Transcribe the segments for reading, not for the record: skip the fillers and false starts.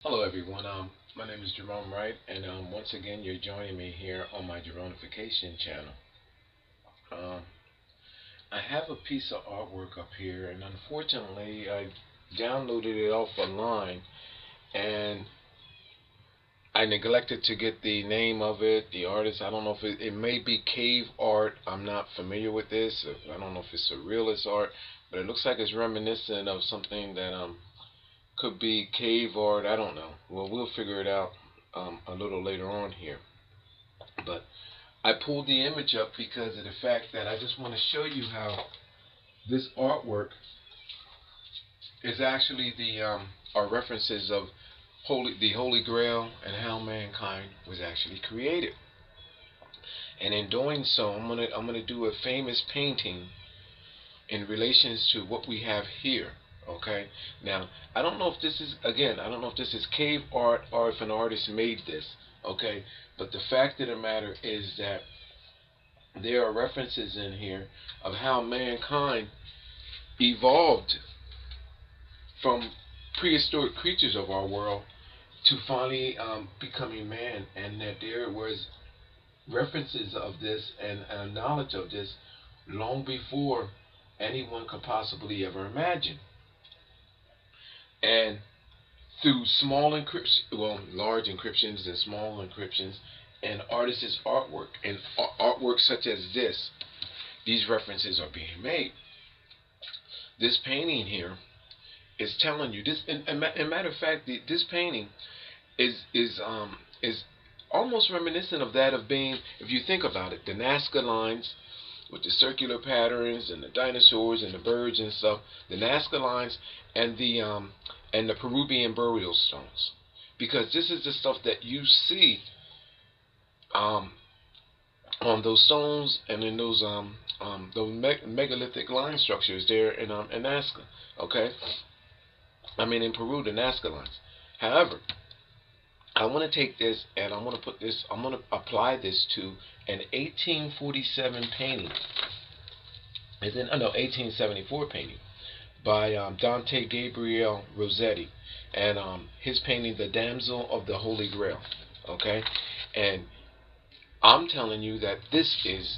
Hello everyone, my name is Gerone Wright, and once again you're joining me here on my Geronification channel. Um, I have a piece of artwork up here, and unfortunately I downloaded it off online, and I neglected to get the name of it, the artist. I don't know if it may be cave art. I'm not familiar with this. I don't know if it's surrealist art, but it looks like it's reminiscent of something that could be cave art. I don't know. Well, we'll figure it out a little later on here. But I pulled the image up because of the fact that I just want to show you how this artwork is actually the are references of the Holy Grail and how mankind was actually created. And in doing so, I'm gonna do a famous painting in relations to what we have here. Okay. Now, I don't know if this is, again, I don't know if this is cave art or if an artist made this. Okay. But the fact of the matter is that there are references in here of how mankind evolved from prehistoric creatures of our world to finally becoming man, and that there was references of this and knowledge of this long before anyone could possibly ever imagine. And through small encryption, well, large encryptions and small encryptions, and artists' artwork and artwork such as this, these references are being made. This painting here is telling you this. And matter of fact, this painting is almost reminiscent of that of being, if you think about it, the Nazca lines with the circular patterns and the dinosaurs and the birds and stuff, the Nazca lines and the Peruvian burial stones, because this is the stuff that you see um, on those stones and in those megalithic line structures there in Nazca. Okay, I mean in Peru, the Nazca lines. However, I want to take this and I'm going to apply this to an 1847 painting. Is it? Oh, no, 1874 painting by Dante Gabriel Rossetti, and his painting, The Damsel of the Holy Grail. Okay, and I'm telling you that this is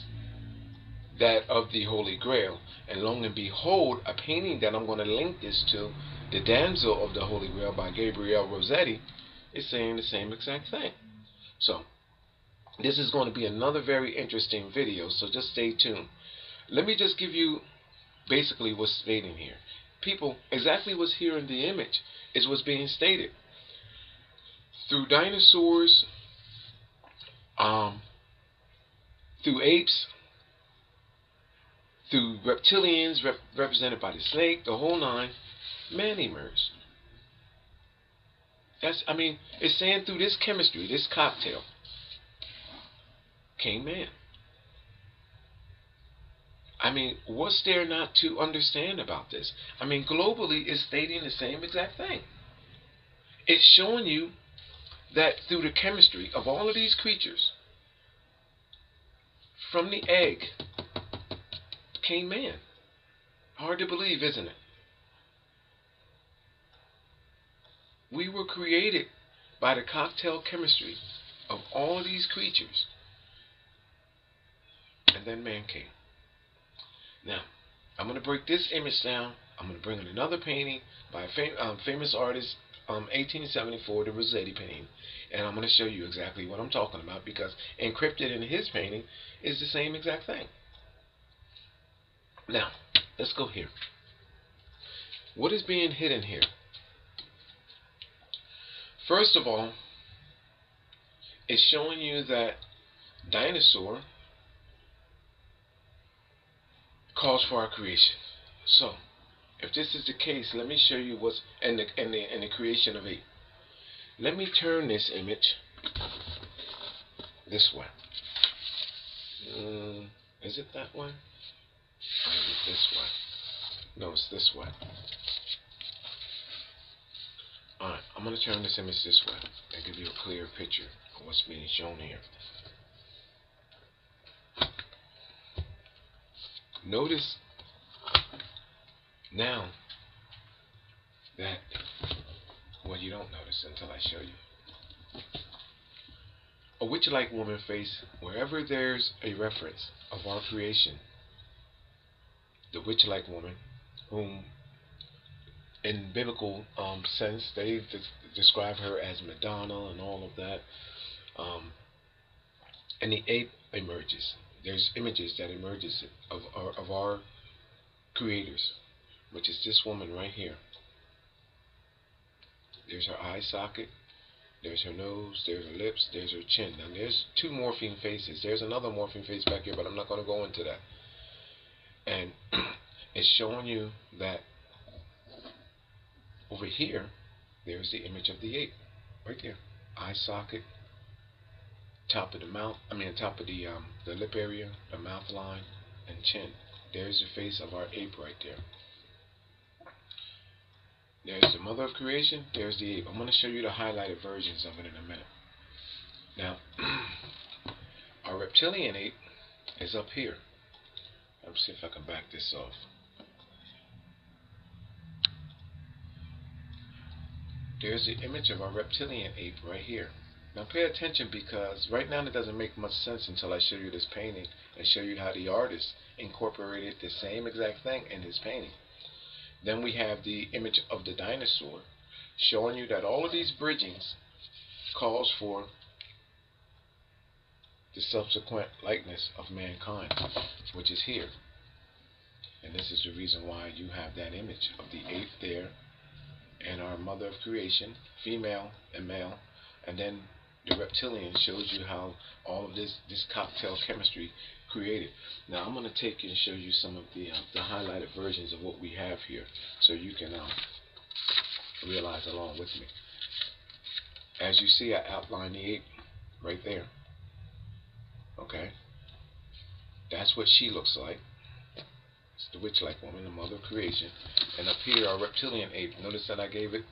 that of the Holy Grail, and lo and behold, a painting that I'm going to link this to, The Damsel of the Holy Grail by Gabriel Rossetti, is saying the same exact thing. So this is going to be another very interesting video, so just stay tuned. Let me just give you basically what's stating here. People, exactly what's here in the image is what's being stated. Through dinosaurs, um, through apes, through reptilians represented by the snake, the whole nine, man emerged. I mean, it's saying through this chemistry, this cocktail, came man. I mean, what's there not to understand about this? I mean, globally, it's stating the same exact thing. It's showing you that through the chemistry of all of these creatures, from the egg came man. Hard to believe, isn't it? We were created by the cocktail chemistry of all of these creatures, and then man came. Now, I'm going to break this image down. I'm going to bring in another painting by a famous artist, 1874, the Rossetti painting, and I'm going to show you exactly what I'm talking about, because encrypted in his painting is the same exact thing. Now, let's go here. What is being hidden here? First of all, it's showing you that dinosaur calls for our creation. So, if this is the case, let me show you what's in the creation of ape. Let me turn this image this way. Is it that way? Or is it this way? No, it's this way. Alright, I'm going to turn this image this way and give you a clear picture of what's being shown here. Notice now that Well, you don't notice until I show you. A witch-like woman face, wherever there's a reference of our creation, the witch-like woman, whom in biblical sense they describe her as Madonna and all of that, and the ape emerges. There's images that emerges of our creators, which is this woman right here. There's her eye socket, there's her nose, there's her lips, there's her chin. Now there's two morphine faces. There's another morphine face back here, but I'm not going to go into that. And it's showing you that over here, there's the image of the ape, right there. Eye socket, top of the mouth, top of the lip area, the mouth line, and chin. There's the face of our ape right there. There's the mother of creation, there's the ape. I'm going to show you the highlighted versions of it in a minute. Now, our reptilian ape is up here. Let me see if I can back this off. There's the image of our reptilian ape right here. Now pay attention, because right now it doesn't make much sense until I show you this painting and show you how the artist incorporated the same exact thing in his painting. Then we have the image of the dinosaur, showing you that all of these bridgings calls for the subsequent likeness of mankind, which is here. And this is the reason why you have that image of the ape there, and our mother of creation, female and male, and then the reptilian shows you how all of this cocktail chemistry created. Now I'm going to take you and show you some of the highlighted versions of what we have here, so you can realize along with me. As you see, I outlined the ape right there. Okay, that's what she looks like. It's the witch-like woman, the mother of creation. And up here, our reptilian ape. Notice that I gave it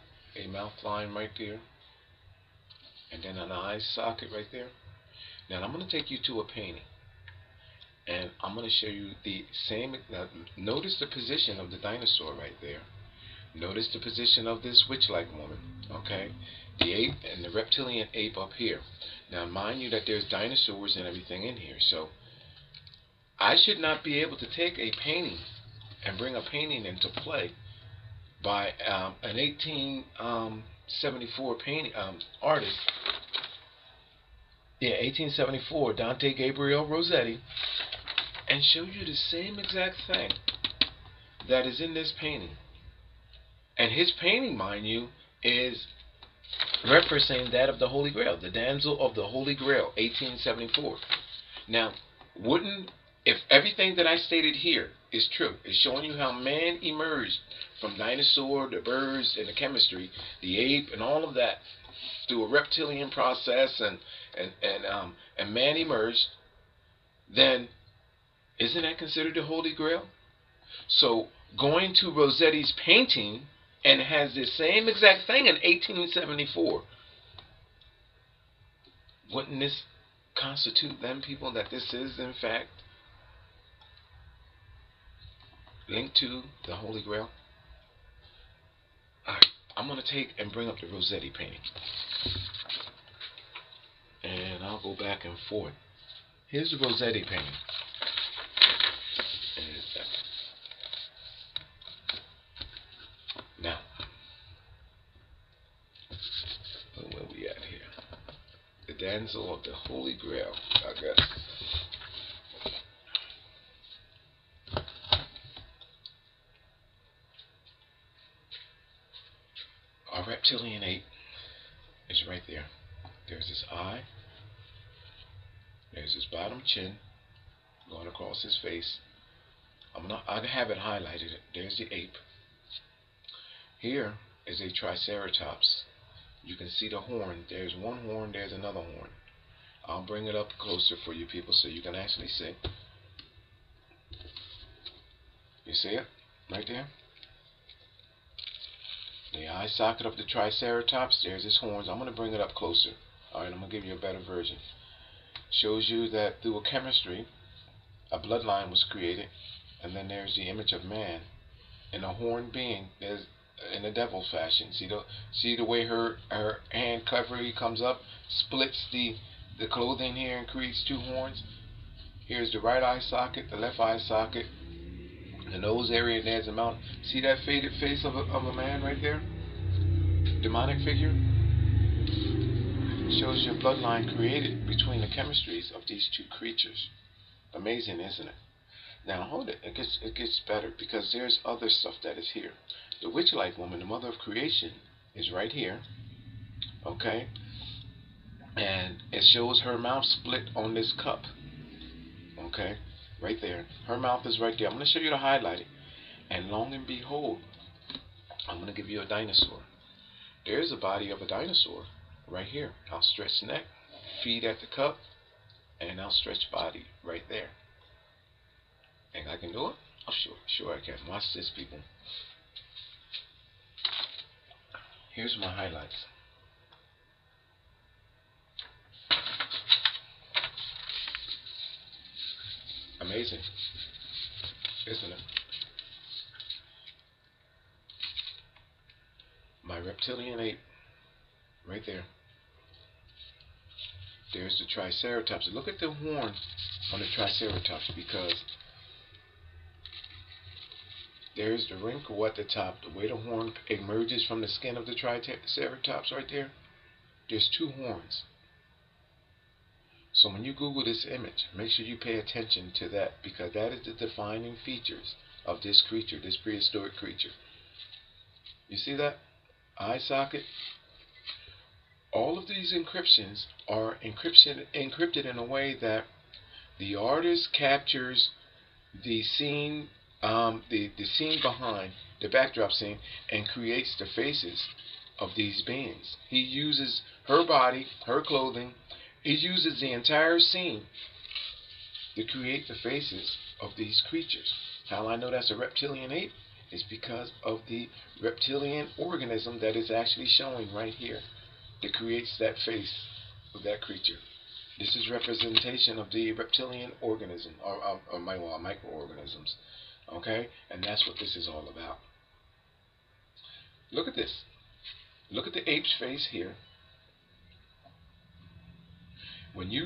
a mouth line right there, and then an eye socket right there. Now I'm going to take you to a painting, and I'm going to show you the same. Now, notice the position of the dinosaur right there. Notice the position of this witch-like woman. Okay, the ape and the reptilian ape up here. Now mind you that there's dinosaurs and everything in here, so I should not be able to take a painting and bring a painting into play by an 1874 painting artist. Yeah, 1874, Dante Gabriel Rossettis, and show you the same exact thing that is in this painting. And his painting, mind you, is referencing that of the Holy Grail, the Damsel of the Holy Grail, 1874. Now, if everything that I stated here is true, it's showing you how man emerged from dinosaur, the birds, and the chemistry, the ape, and all of that, through a reptilian process, and man emerged, then isn't that considered the Holy Grail? So going to Rossetti's painting, and has the same exact thing in 1874, wouldn't this constitute then, people, that this is in fact linked to the Holy Grail? Alright, I'm going to take and bring up the Rossetti painting, and I'll go back and forth. Here's the Rossetti painting. Now, where we at here? The Damsel of the Holy Grail, I guess. Our reptilian ape is right there. There's his eye. There's his bottom chin going across his face. I have it highlighted. There's the ape. Here is a triceratops. You can see the horn. There's one horn, there's another horn. I'll bring it up closer for you people so you can actually see. You see it? Right there? The eye socket of the triceratops, there's his horns. I'm going to bring it up closer. Alright, I'm going to give you a better version. Shows you that through a chemistry, a bloodline was created, and then there's the image of man. And a horned being, there's in the devil's fashion. See the way her hand cleverly comes up, splits the clothing here and creates two horns. Here's the right eye socket, the left eye socket, the nose area, and there's the mouth. See that faded face of a man right there? Demonic figure? Shows your bloodline created between the chemistries of these two creatures. Amazing, isn't it? Now hold it. It gets better, because there's other stuff that is here. The witch-like woman, the mother of creation, is right here. Okay? And it shows her mouth split on this cup. Okay? Right there. Her mouth is right there. I'm going to show you the highlighting. And lo and behold, I'm going to give you a dinosaur. There's the body of a dinosaur right here. Outstretched neck, feet at the cup, and outstretched body right there. Think I can do it? Oh, sure I can. Watch this, people. Here's my highlights. Amazing, isn't it? My reptilian ape, right there. There's the triceratops. Look at the horn on the triceratops, because there's the wrinkle at the top, the way the horn emerges from the skin of the triceratops right there. There's two horns. So when you Google this image, make sure you pay attention to that, because that is the defining features of this creature, this prehistoric creature. You see that? Eye socket. All of these encryptions are encrypted in a way that the artist captures the scene, the scene behind, the backdrop scene, and creates the faces of these beings. He uses her body, her clothing. He uses the entire scene to create the faces of these creatures. How I know that's a reptilian ape is because of the reptilian organism that is actually showing right here that creates that face of that creature. This is representation of the reptilian organism, or microorganisms. Okay? And that's what this is all about. Look at this. Look at the ape's face here. When you,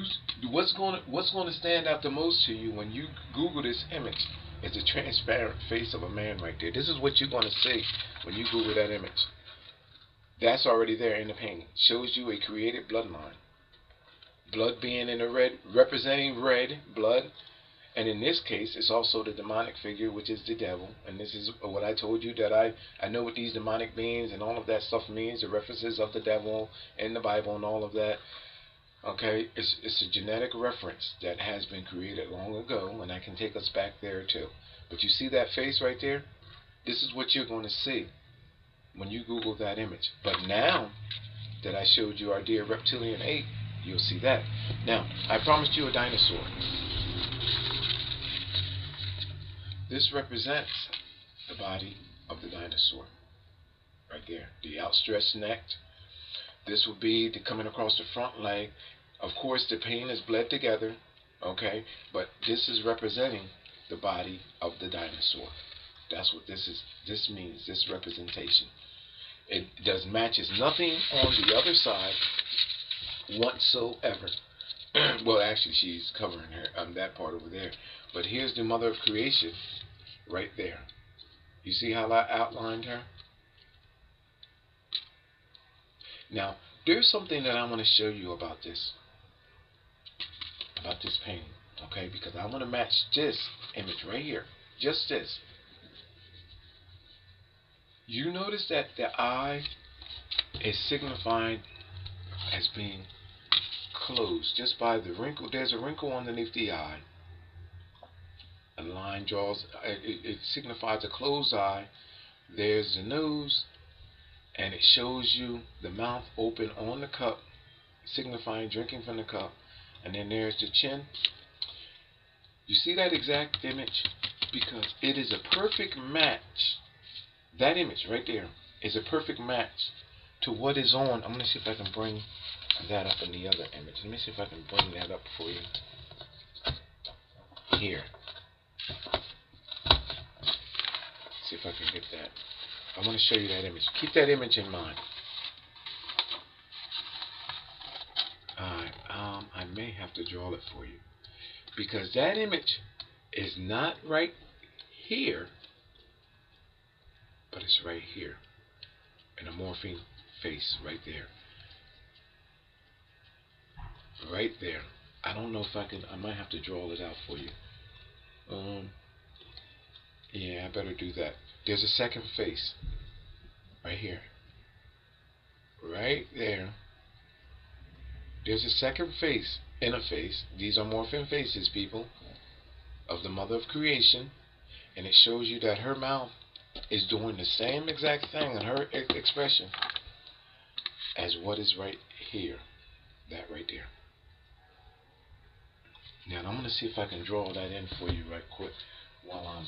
what's going to stand out the most to you when you Google this image is the transparent face of a man right there. This is what you're going to see when you Google that image. That's already there in the painting. Shows you a created bloodline. Blood being in the red, representing red blood. And in this case, it's also the demonic figure, which is the devil. And this is what I told you, that I know what these demonic beings and all of that stuff means. The references of the devil in the Bible and all of that. Okay, it's a genetic reference that has been created long ago, and I can take us back there too. But you see that face right there? This is what you're going to see when you Google that image. But now that I showed you our dear reptilian ape, you'll see that. Now, I promised you a dinosaur. This represents the body of the dinosaur. Right there. The outstretched neck. This will be the coming across the front leg. Of course, the pain is bled together, okay? But this is representing the body of the dinosaur. That's what this is. This means, this representation. It matches nothing on the other side whatsoever. Well, actually, she's covering her that part over there. But here's the mother of creation right there. You see how I outlined her? Now, there's something that I want to show you about this painting, okay? Because I want to match this image right here, just this. You notice that the eye is signified as being closed just by the wrinkle. There's a wrinkle underneath the eye. A line draws, it signifies a closed eye. There's the nose. And it shows you the mouth open on the cup, signifying drinking from the cup. And then there's the chin. You see that exact image? Because it is a perfect match. That image right there is a perfect match to what is on. I'm going to see if I can bring that up in the other image. Let me see if I can bring that up for you. Here. See if I can get that. I want to show you that image. Keep that image in mind. I may have to draw it for you, because that image is not right here, but it's right here, in a morphine face right there. Right there. I don't know if I can. I might have to draw it out for you. Yeah, I better do that. There's a second face right here. Right there. There's a second face, inner face. These are morphine faces, people, of the mother of creation. And it shows you that her mouth is doing the same exact thing in her expression as what is right here. That right there. Now I'm going to see if I can draw that in for you right quick while I'm...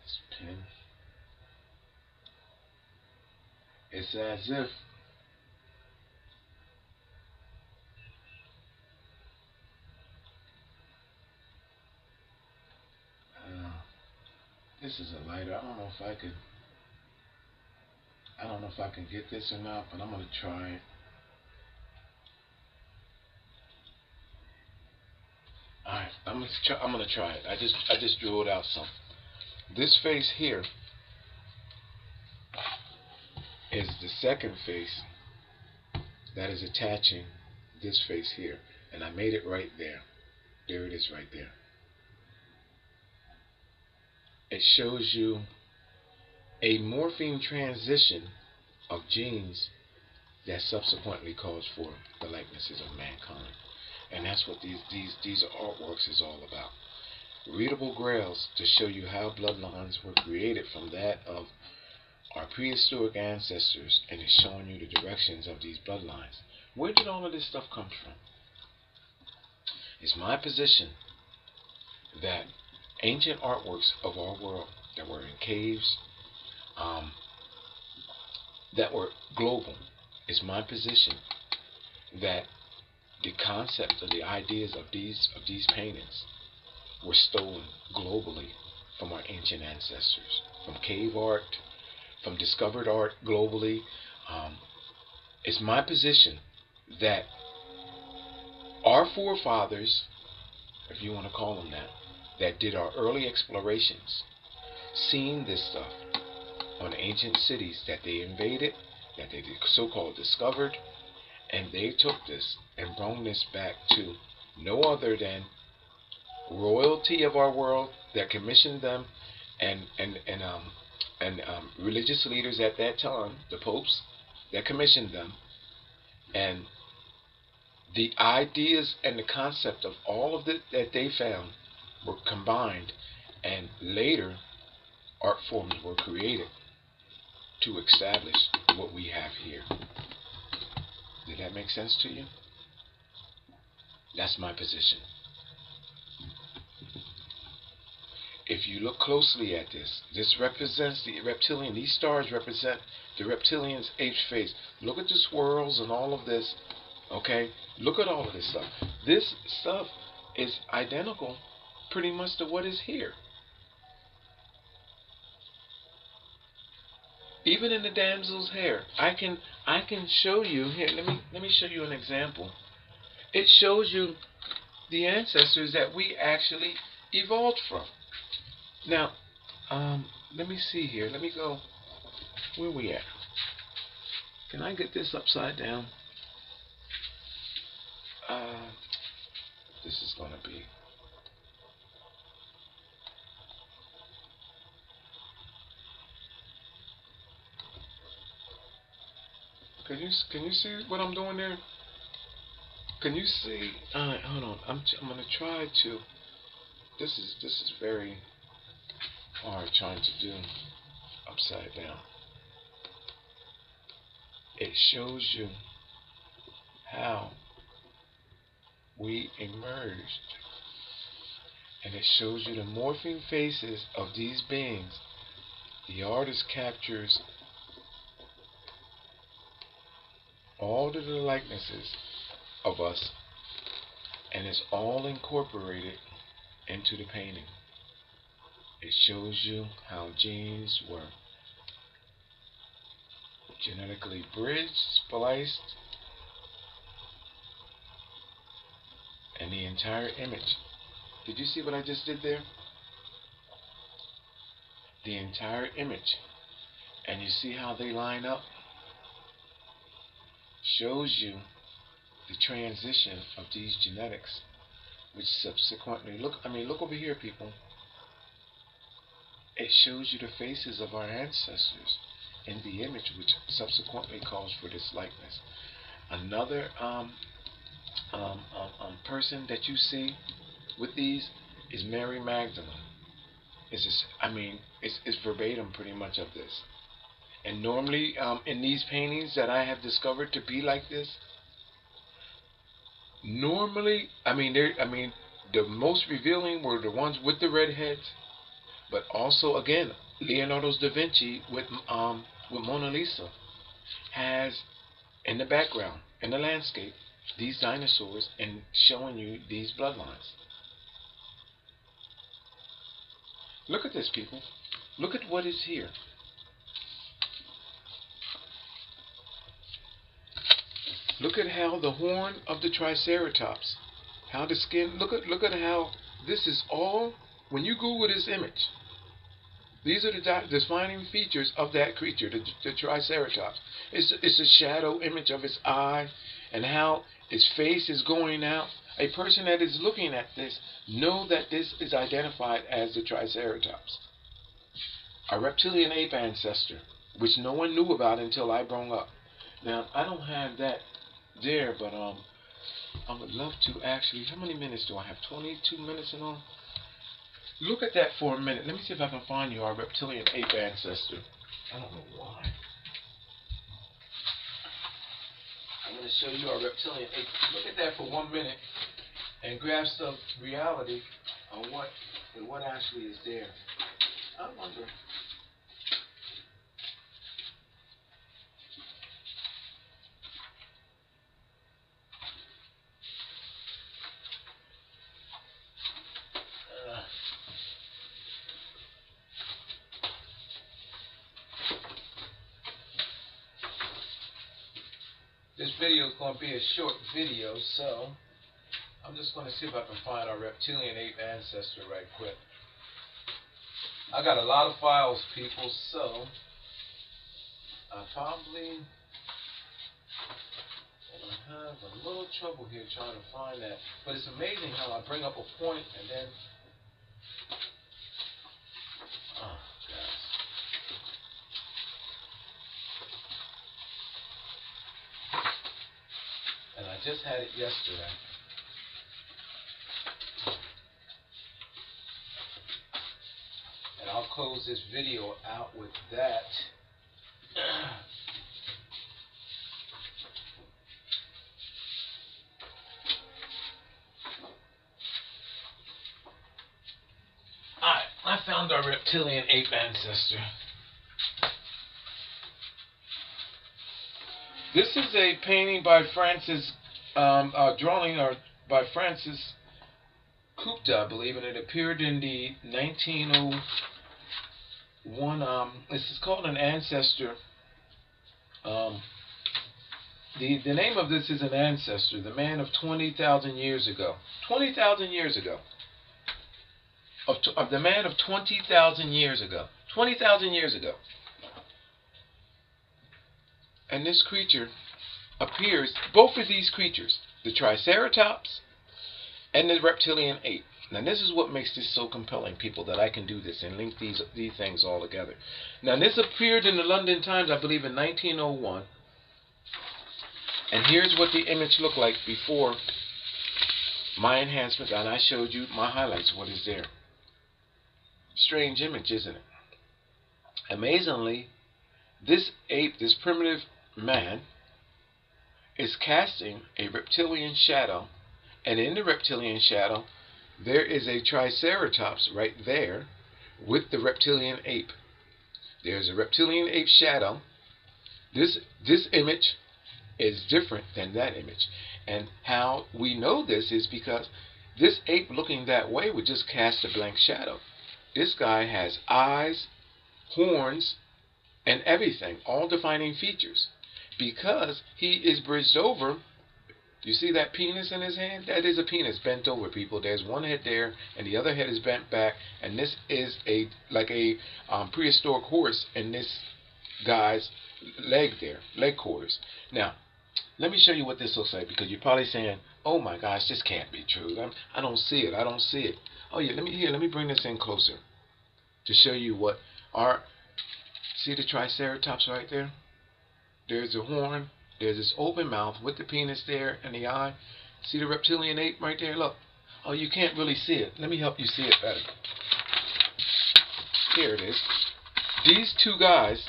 This pen. It's as if this is a lighter. I don't know if I can get this or not, but I'm gonna try it. All right, I'm gonna try it. I just drew it out some. This face here is the second face that is attaching this face here, and I made it right there. There it is, right there. It shows you a morphine transition of genes that subsequently calls for the likenesses of mankind. And that's what these artworks is all about. Readable grails to show you how bloodlines were created from that of our prehistoric ancestors, and it's showing you the directions of these bloodlines. Where did all of this stuff come from? It's my position that ancient artworks of our world that were in caves, that were global, it's my position that the concept of the ideas of these paintings were stolen globally from our ancient ancestors, from cave art, from discovered art globally. It's my position that our forefathers, if you want to call them that did our early explorations, seeing this stuff on ancient cities that they invaded, that they so-called discovered, and they took this and brought this back to no other than royalty of our world that commissioned them, and religious leaders at that time, the popes, that commissioned them, and the ideas and the concept of all of it that they found were combined, and later art forms were created to establish what we have here. Did that make sense to you? That's my position. If you look closely at this, this represents the reptilian. These stars represent the reptilian's H phase. Look at the swirls and all of this. Okay? Look at all of this stuff. This stuff is identical pretty much to what is here. Even in the damsel's hair, I can show you here. Let me show you an example. It shows you the ancestors that we actually evolved from. Now, let me see here. Let me go. Where we at? Can I get this upside down? This is gonna be. Can you see what I'm doing there? Can you see? Alright, hold on. I'm gonna try to. This is very hard trying to do upside down. It shows you how we emerged, and it shows you the morphing faces of these beings. The artist captures all of the likenesses of us, and it's all incorporated into the painting. It shows you how genes were genetically bridged, spliced, and the entire image. Did you see what I just did there? The entire image. And you see how they line up? Shows you the transition of these genetics, which subsequently, look over here, people. It shows you the faces of our ancestors in the image, which subsequently calls for this likeness. Another person that you see with these is Mary Magdalene. It's verbatim pretty much of this. And normally, in these paintings that I have discovered to be like this, normally, the most revealing were the ones with the red heads, but also again, Leonardo da Vinci with Mona Lisa has in the background, in the landscape, these dinosaurs and showing you these bloodlines. Look at this, people. Look at what is here. Look at how the horn of the Triceratops, how the skin, look at how this is all, when you Google this image, these are the defining features of that creature, the Triceratops. It's a shadow image of its eye and how its face is going out. A person that is looking at this know that this is identified as the Triceratops. A reptilian ape ancestor, which no one knew about until I brought up. Now, I don't have that there, but I would love to actually. How many minutes do I have? 22 minutes and all. Look at that for a minute. Let me see if I can find you our reptilian ape ancestor. I don't know why. I'm going to show you our reptilian ape. Look at that for 1 minute and grab some reality on what actually is there. I wonder. This video is going to be a short video, so I'm just going to see if I can find our reptilian ape ancestor right quick. I got a lot of files, people, so I probably have a little trouble here trying to find that. But it's amazing how I bring up a point and then, oh, gosh. And I just had it yesterday. And I'll close this video out with that. Alright, I found our reptilian ape ancestor. This is a painting by Francis, drawing by Francis Kupta, I believe, and it appeared in the 1901. This is called an ancestor. The name of this is an ancestor, the man of 20,000 years ago. 20,000 years ago. Of the man of 20,000 years ago. 20,000 years ago. And this creature appears, both of these creatures, the Triceratops and the reptilian ape. Now this is what makes this so compelling, people, that I can do this and link these things all together. Now this appeared in the London Times, I believe, in 1901. And here's what the image looked like before my enhancements, and I showed you my highlights, what is there. Strange image, isn't it? Amazingly, this ape, this primitive man, is casting a reptilian shadow, and in the reptilian shadow there is a Triceratops right there with the reptilian ape. There's a reptilian ape shadow. This image is different than that image. And how we know this is because this ape looking that way would just cast a blank shadow. This guy has eyes, horns, and everything, all defining features. Because he is bridged over, you see that penis in his hand? That is a penis bent over, people. There's one head there, and the other head is bent back, and this is like a prehistoric horse in this guy's leg there, leg quarters. Now, let me show you what this looks like, because you're probably saying, oh my gosh, this can't be true. I don't see it. I don't see it. Oh yeah, let me bring this in closer to show you what our, see the triceratops right there? There's a horn. There's this open mouth with the penis there and the eye. See the reptilian ape right there? Look. Oh, you can't really see it. Let me help you see it better. Here it is. These two guys,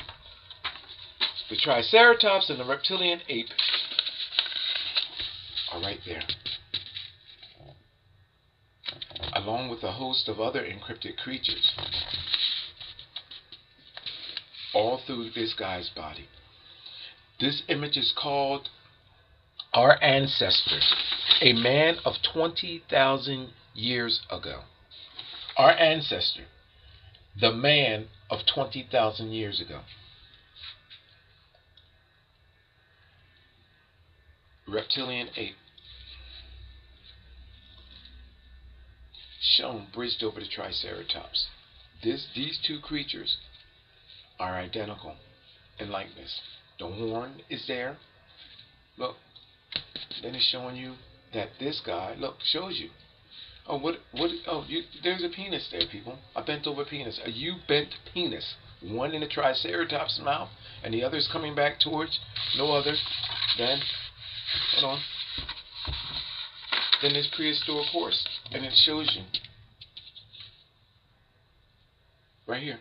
the triceratops and the reptilian ape, are right there, along with a host of other encrypted creatures, all through this guy's body. This image is called Our Ancestor, a man of 20,000 years ago. Our ancestor, the man of 20,000 years ago. Reptilian ape, shown bridged over the triceratops. These two creatures are identical in likeness. The horn is there. Look. Then it's showing you that this guy, look, shows you. Oh, there's a penis there, people. A bent over penis. A U-bent penis. One in the triceratops' mouth, and the other is coming back towards no other than, hold on, than this prehistoric horse. And it shows you. Right here.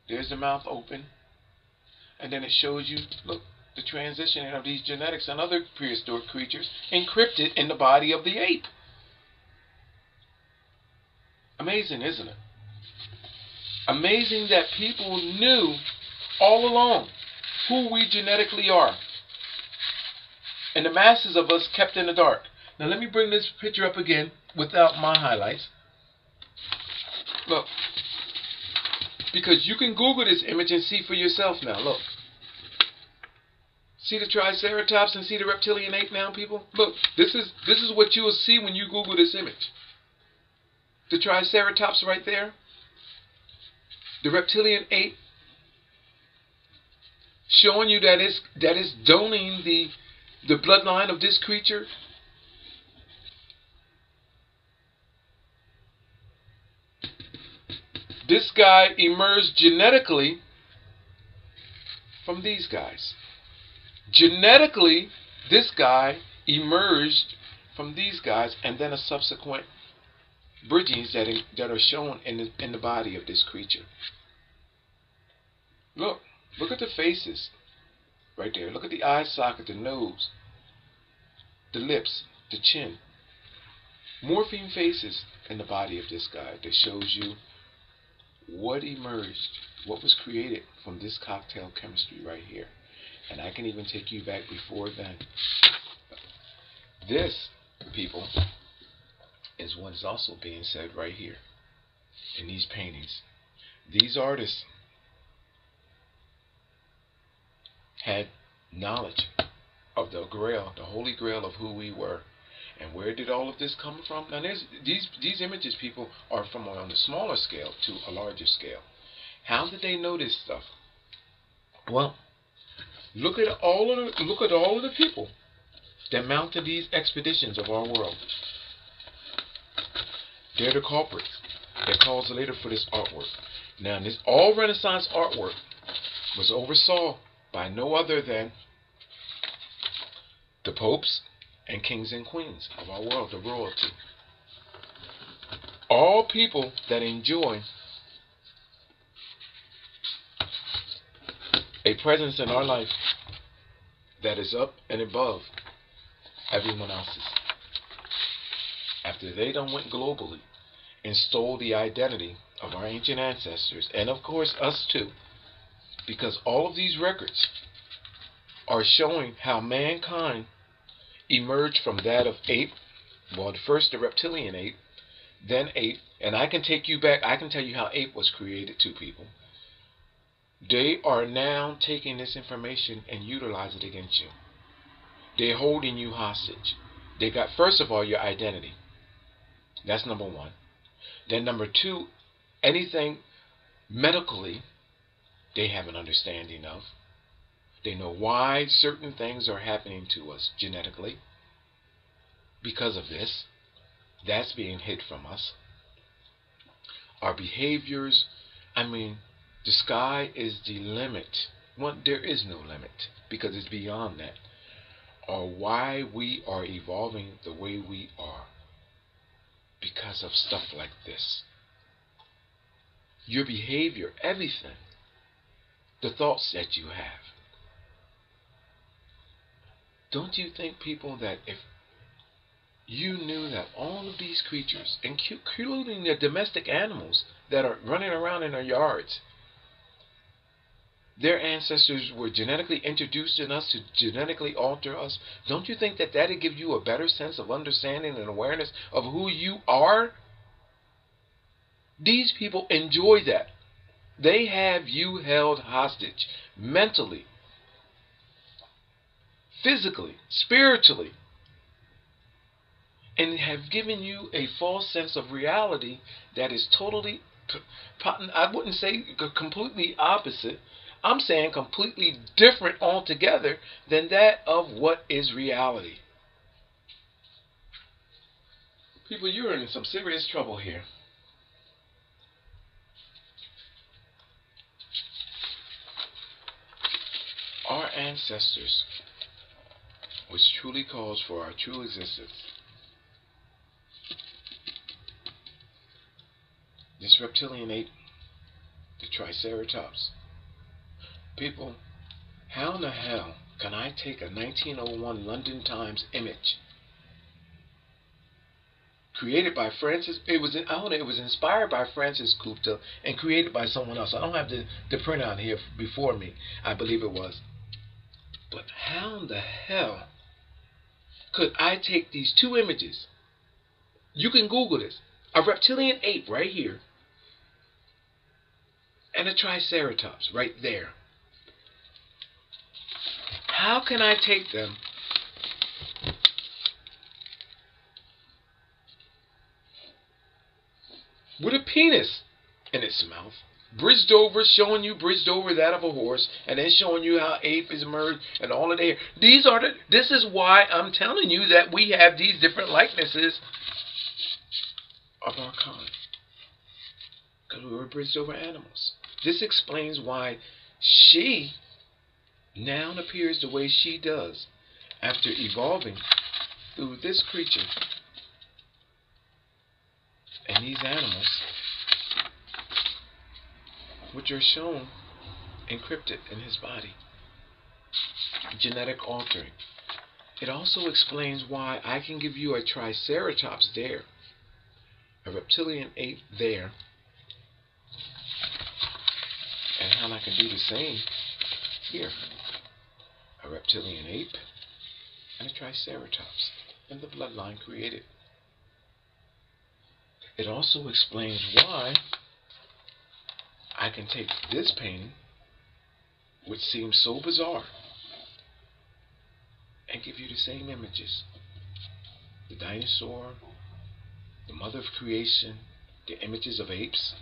There's the mouth open. And then it shows you, look, the transitioning of these genetics and other prehistoric creatures encrypted in the body of the ape. Amazing, isn't it? Amazing that people knew all along who we genetically are. And the masses of us kept in the dark. Now let me bring this picture up again without my highlights. Look. Because you can Google this image and see for yourself now. Look. See the triceratops and see the reptilian ape now, people? Look, this is what you will see when you Google this image. The triceratops right there. The reptilian ape. Showing you that is donating the bloodline of this creature. This guy emerged genetically from these guys. Genetically, this guy emerged from these guys, and then a subsequent bridgings that are shown in the body of this creature. Look at the faces right there. Look at the eye socket, the nose, the lips, the chin. Morphine faces in the body of this guy that shows you what emerged, what was created from this cocktail chemistry right here. And I can even take you back before then. This, people, is what is also being said right here in these paintings. These artists had knowledge of the Grail, the Holy Grail of who we were. And where did all of this come from? Now, these images, people, are from on a smaller scale to a larger scale. How did they know this stuff? Well, look at all of the people that mounted these expeditions of our world. They're the culprits that caused later for this artwork. Now, this all Renaissance artwork was oversaw by no other than the popes and kings and queens of our world, the royalty. All people that enjoy a presence in our life that is up and above everyone else's. After they done went globally and stole the identity of our ancient ancestors, and of course us too, because all of these records are showing how mankind emerged from that of ape. Well, first the reptilian ape, then ape, and I can take you back. I can tell you how ape was created too, people. They are now taking this information and utilize it against you. They're holding you hostage. They got, first of all, your identity. That's number one. Then number two, anything medically they have an understanding of. They know why certain things are happening to us genetically. Because of this, that's being hid from us. Our behaviors, the sky is the limit. Well, there is no limit because it's beyond that. Or why we are evolving the way we are. Because of stuff like this. Your behavior, everything. The thoughts that you have. Don't you think, people, that if you knew that all of these creatures, including the domestic animals that are running around in our yards, their ancestors were genetically introduced in us to genetically alter us, don't you think that that would give you a better sense of understanding and awareness of who you are? These people enjoy that. They have you held hostage mentally, physically, spiritually, and have given you a false sense of reality that is totally, I wouldn't say completely opposite. I'm saying completely different altogether than that of what is reality. People, you're in some serious trouble here. Our ancestors, which truly calls for our true existence, this reptilian ape, the Triceratops. People, how in the hell can I take a 1901 London Times image created by Francis? It was inspired by Francis Gupta and created by someone else. I don't have the printout here before me. I believe it was. But how in the hell could I take these two images? You can Google this. A reptilian ape right here and a Triceratops right there. How can I take them with a penis in its mouth, bridged over, showing you bridged over that of a horse, and then showing you how ape is emerged and all of that? This is why I'm telling you that we have these different likenesses of our kind. Because we were bridged over animals. This explains why she now appears the way she does after evolving through this creature and these animals, which are shown encrypted in his body. Genetic altering. It also explains why I can give you a Triceratops there, a reptilian ape there, and how I can do the same here. A reptilian ape and a Triceratops and the bloodline created. It also explains why I can take this painting, which seems so bizarre, and give you the same images. The dinosaur, the mother of creation, the images of apes,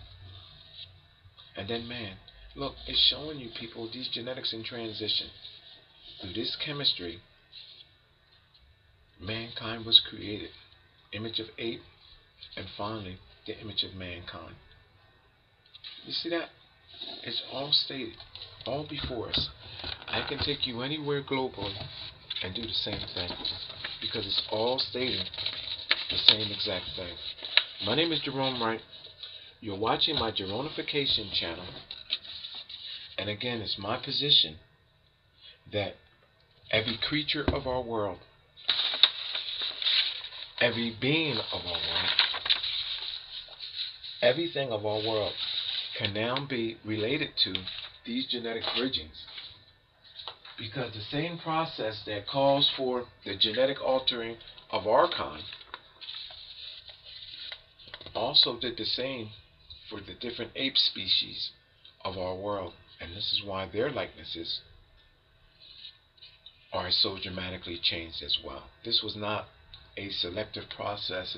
and then man. Look, it's showing you, people, these genetics in transition. Through this chemistry, mankind was created. Image of ape, and finally, the image of mankind. You see that? It's all stated, all before us. I can take you anywhere globally and do the same thing, because it's all stating the same exact thing. My name is Gerone Wright. You're watching my Geronification channel. And again, it's my position that every creature of our world, every being of our world, everything of our world can now be related to these genetic bridgings Because the same process that calls for the genetic altering of our kind also did the same for the different ape species of our world. And this is why their likenesses are so dramatically changed as well. This was not a selective process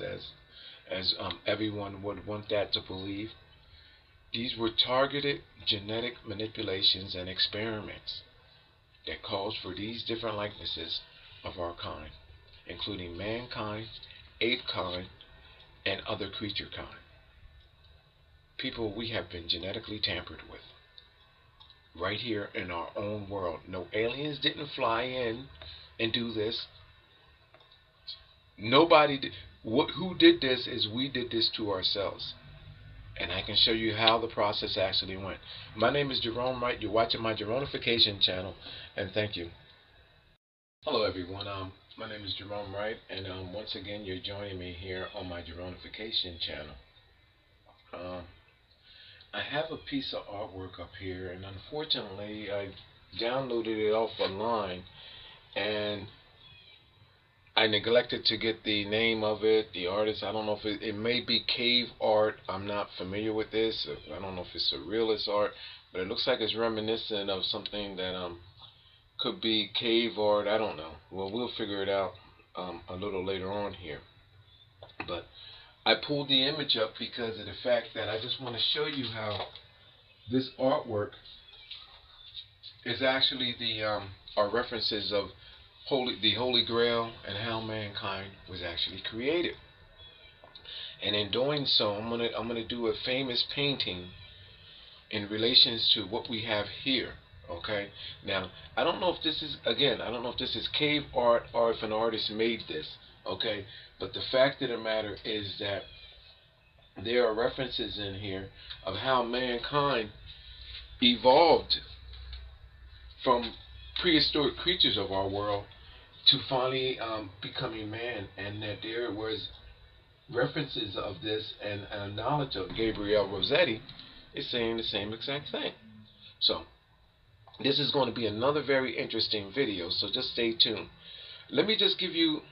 as everyone would want that to believe. These were targeted genetic manipulations and experiments that caused for these different likenesses of our kind, including mankind, ape kind, and other creature kind. People we have been genetically tampered with right here in our own world. No aliens didn't fly in and do this. Nobody did. Who did this is we did this to ourselves. And I can show you how the process actually went. My name is Gerone Wright. You're watching my Geronification channel, and thank you. Hello everyone. My name is Gerone Wright, and once again you're joining me here on my Geronification channel. I have a piece of artwork up here, and unfortunately I downloaded it off online, and I neglected to get the name of it, the artist. I don't know if it may be cave art. I'm not familiar with this. I don't know if it's surrealist art, but it looks like it's reminiscent of something that could be cave art. I don't know. Well, we'll figure it out a little later on here. But I pulled the image up because of the fact that I just want to show you how this artwork is actually our references of the Holy Grail and how mankind was actually created. And in doing so, I'm gonna do a famous painting in relations to what we have here. Okay. Now, I don't know if this is, again, I don't know if this is cave art or if an artist made this. Okay. But the fact of the matter is that there are references in here of how mankind evolved from prehistoric creatures of our world to finally becoming man, and that there was references of this and knowledge of Gabriel Rossettis is saying the same exact thing. So this is going to be another very interesting video, so just stay tuned. Let me just give you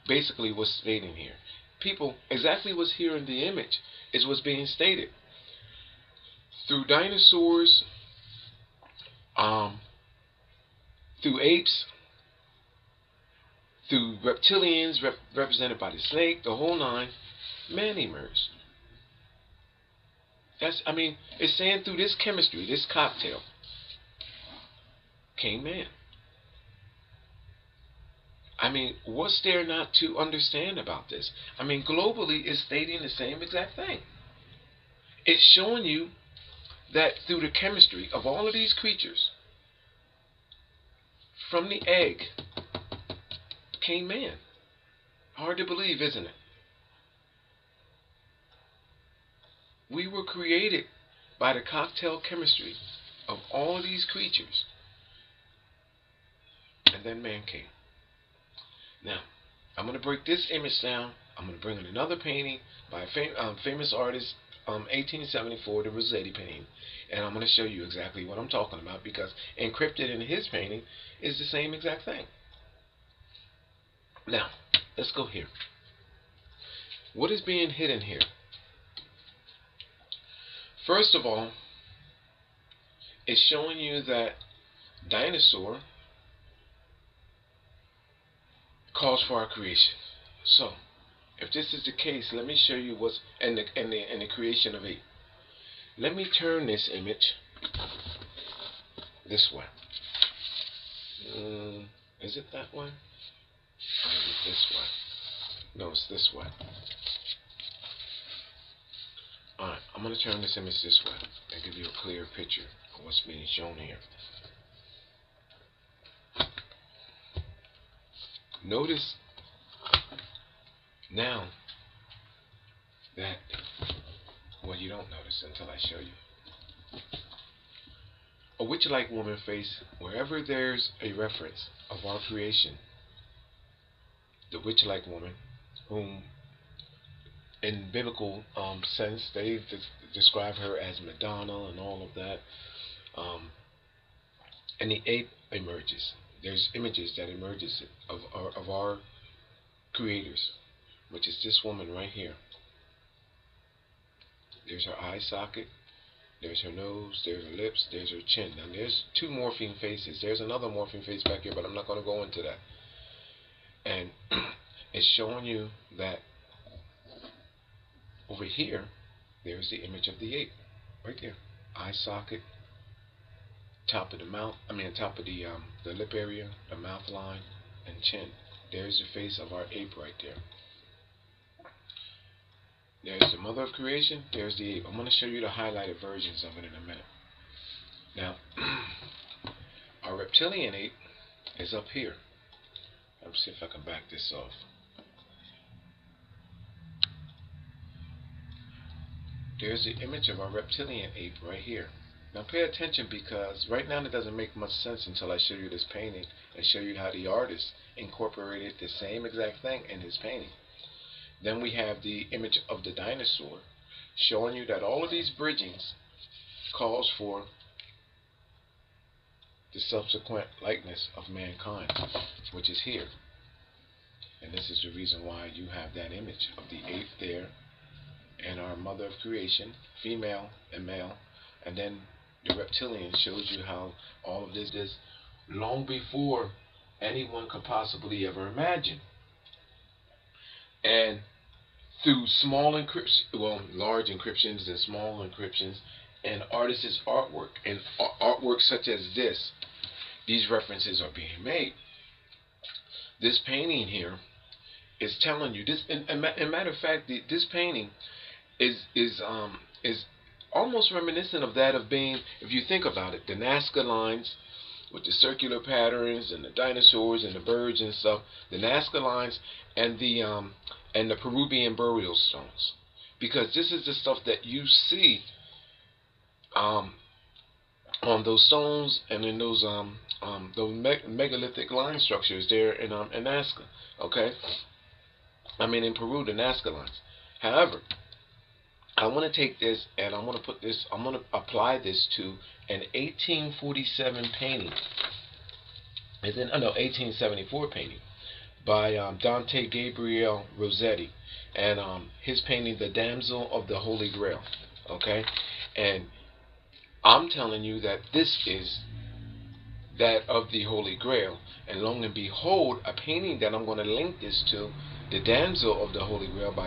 basically what's stated here. People, exactly what's here in the image is what's being stated. Through dinosaurs, through apes, through reptilians represented by the snake, the whole nine, man emerged. It's saying through this chemistry, this cocktail, came man. What's there not to understand about this? Globally, it's stating the same exact thing. It's showing you that through the chemistry of all of these creatures, from the egg came man. Hard to believe, isn't it? We were created by the cocktail chemistry of all these creatures, and then man came. Now, I'm going to break this image down. I'm going to bring in another painting by a famous artist, 1874, the Rossetti painting, and I'm going to show you exactly what I'm talking about, because encrypted in his painting is the same exact thing. Now, let's go here. What is being hidden here? First of all, it's showing you that dinosaur calls for our creation. So, if this is the case, let me show you what's in the creation of ape. Let me turn this image this way. Is it that way? Or is it this way? No, it's this way. Alright, I'm going to turn this image this way and give you a clear picture of what's being shown here. Notice now that, well, you don't notice until I show you. A witch-like woman face, wherever there's a reference of our creation, the witch-like woman, whom in biblical sense they describe her as Madonna and all of that, and the ape emerges. There's images that emerges of our creators, which is this woman right here. There's her eye socket, there's her nose, there's her lips, there's her chin. Now there's two morphine faces. There's another morphine face back here, but I'm not going to go into that. And it's showing you that over here, there's the image of the ape, right there. Eye socket, top of the mouth, top of the lip area, the mouth line, and chin. There's the face of our ape right there. There's the mother of creation, there's the ape. I'm going to show you the highlighted versions of it in a minute. Now, our reptilian ape is up here. Let's see if I can back this off. There's the image of our reptilian ape right here. Now pay attention, because right now it doesn't make much sense until I show you this painting and show you how the artist incorporated the same exact thing in his painting. Then we have the image of the dinosaur, showing you that all of these bridgings calls for the subsequent likeness of mankind, which is here. And this is the reason why you have that image of the ape there, and our mother of creation, female and male, and then the reptilian shows you how all of this is long before anyone could possibly ever imagine. And through large encryptions and small encryptions, and artists' artwork, and artwork such as this, these references are being made. This painting here is telling you this. And matter of fact, this painting is almost reminiscent of that of being, if you think about it, the Nazca lines with the circular patterns and the dinosaurs and the birds and stuff, the Nazca lines and the Peruvian burial stones, because this is the stuff that you see on those stones and in those megalithic line structures there in Nazca. Okay, in Peru, the Nazca lines. However, I want to take this and I'm going to apply this to an 1847 painting, and then 1874 painting by Dante Gabriel Rossettis, and his painting, The Damsel of the Holy Grail. Okay, and I'm telling you that this is that of the Holy Grail, and lo and behold, a painting that I'm going to link this to, The Damsel of the Holy Grail by